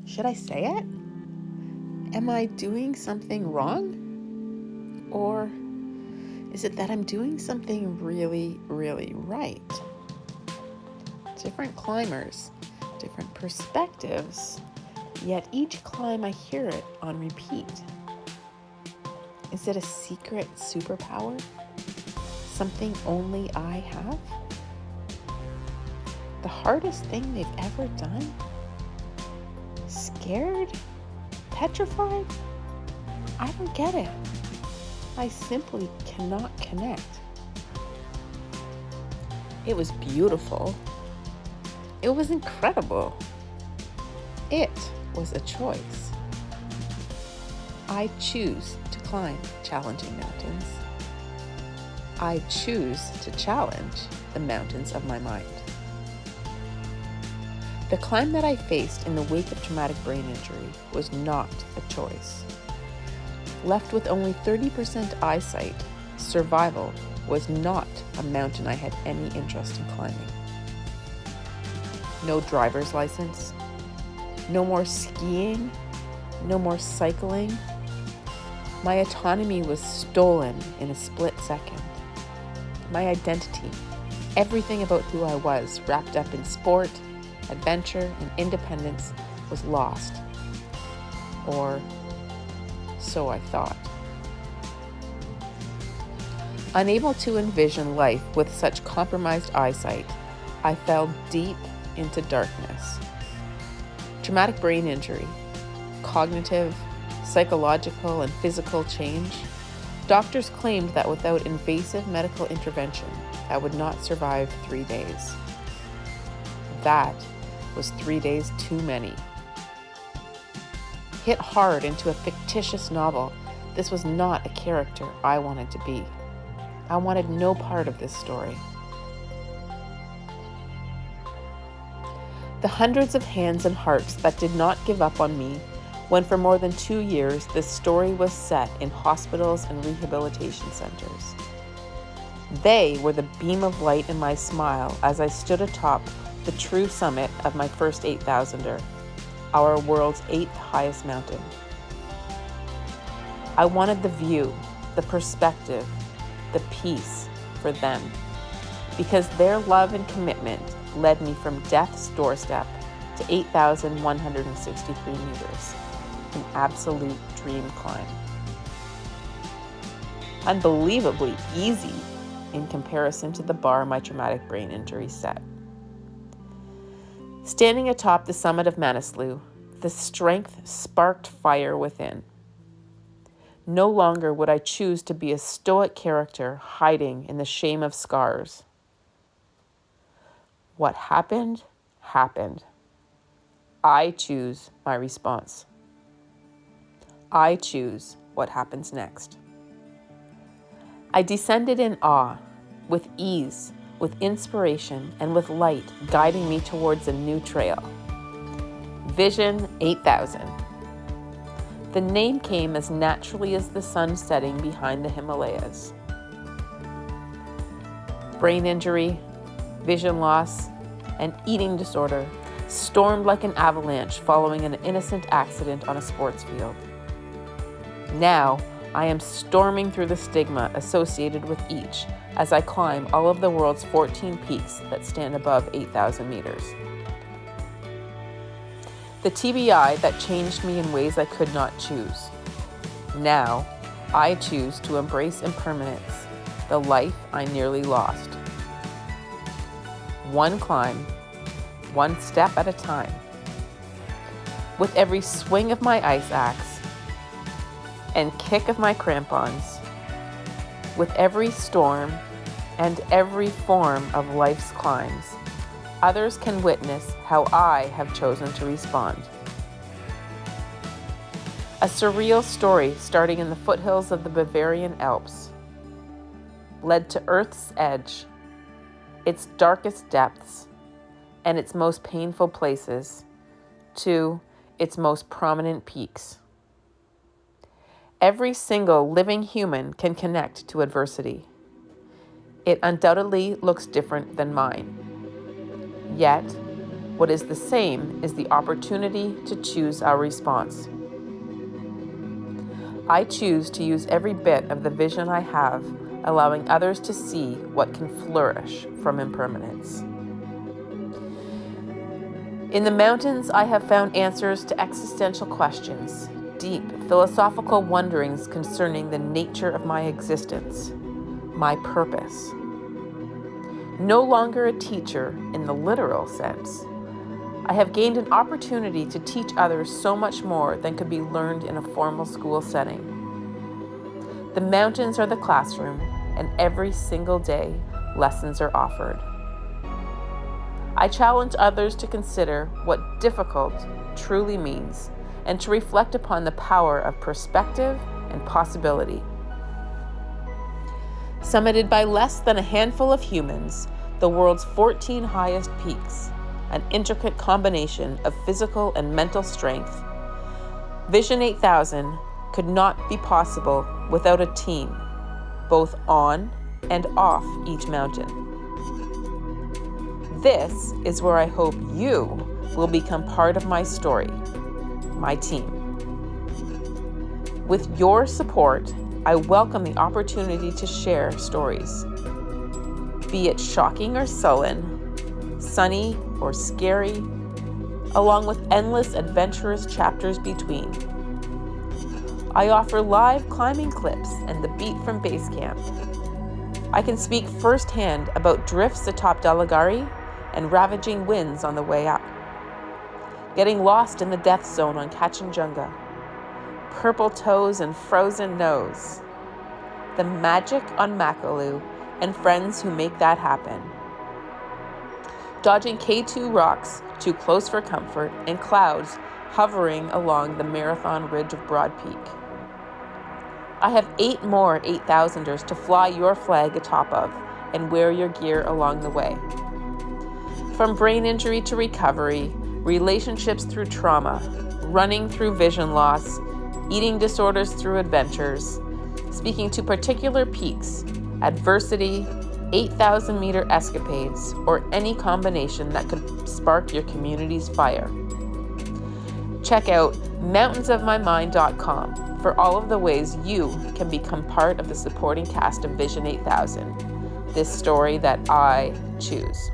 Should I say it? Am I doing something wrong? Or is it that I'm doing something really, really right? Different climbers, different perspectives, yet each climb I hear it on repeat. Is it a secret superpower? Something only I have? The hardest thing they've ever done? Scared? Petrified? I don't get it. I simply cannot connect. It was beautiful. It was incredible. It was a choice. I choose to climb challenging mountains. I choose to challenge the mountains of my mind. The climb that I faced in the wake of traumatic brain injury was not a choice. Left with only 30% eyesight, survival was not a mountain I had any interest in climbing. No driver's license, no more skiing, no more cycling. My autonomy was stolen in a split second. My identity, everything about who I was, wrapped up in sport, adventure, and independence, was lost. Or so I thought. Unable to envision life with such compromised eyesight, I fell deep into darkness. Traumatic brain injury, cognitive, psychological, and physical change. Doctors claimed that without invasive medical intervention, I would not survive 3 days. That was 3 days too many. Hit hard into a fictitious novel, this was not a character I wanted to be. I wanted no part of this story. The hundreds of hands and hearts that did not give up on me when for more than 2 years this story was set in hospitals and rehabilitation centers. They were the beam of light in my smile as I stood atop the true summit of my first 8,000er, our world's 8th highest mountain. I wanted the view, the perspective, the peace for them, because their love and commitment led me from death's doorstep to 8,163 meters, an absolute dream climb. Unbelievably easy in comparison to the bar my traumatic brain injury set. Standing atop the summit of Manaslu, the strength sparked fire within. No longer would I choose to be a stoic character hiding in the shame of scars. What happened, happened. I choose my response. I choose what happens next. I descended in awe, with ease, with inspiration, and with light guiding me towards a new trail. Vision 8000. The name came as naturally as the sun setting behind the Himalayas. Brain injury, vision loss, and eating disorder stormed like an avalanche following an innocent accident on a sports field. Now, I am storming through the stigma associated with each as I climb all of the world's 14 peaks that stand above 8,000 meters. The TBI that changed me in ways I could not choose. Now, I choose to embrace impermanence, the life I nearly lost. One climb, one step at a time. With every swing of my ice axe and kick of my crampons, with every storm and every form of life's climbs, others can witness how I have chosen to respond. A surreal story starting in the foothills of the Bavarian Alps led to Earth's edge, its darkest depths, and its most painful places, to its most prominent peaks. Every single living human can connect to adversity. It undoubtedly looks different than mine. Yet, What is the same is the opportunity to choose our response. I choose to use every bit of the vision I have, allowing others to see what can flourish from impermanence. In the mountains, I have found answers to existential questions, deep philosophical wonderings concerning the nature of my existence, my purpose. No longer a teacher in the literal sense, I have gained an opportunity to teach others so much more than could be learned in a formal school setting. The mountains are the classroom, and every single day, lessons are offered. I challenge others to consider what difficult truly means and to reflect upon the power of perspective and possibility. Summited by less than a handful of humans, the world's 14 highest peaks, an intricate combination of physical and mental strength, Vision 8000 could not be possible without a team, both on and off each mountain. This is where I hope you will become part of my story, my team. With your support, I welcome the opportunity to share stories. Be it shocking or sullen, sunny or scary, along with endless adventurous chapters between. I offer live climbing clips and the beat from base camp. I can speak firsthand about drifts atop Delagari and ravaging winds on the way up. Getting lost in the death zone on Kachinjunga. Purple toes and frozen nose. The magic on Makalu and friends who make that happen. Dodging K2 rocks too close for comfort and clouds hovering along the marathon ridge of Broad Peak. I have 8 more 8,000ers to fly your flag atop of and wear your gear along the way. From brain injury to recovery, relationships through trauma, running through vision loss, eating disorders through adventures, speaking to particular peaks, adversity, 8,000-meter escapades, or any combination that could spark your community's fire. Check out mountainsofmymind.com for all of the ways you can become part of the supporting cast of Vision 8000, this story that I choose.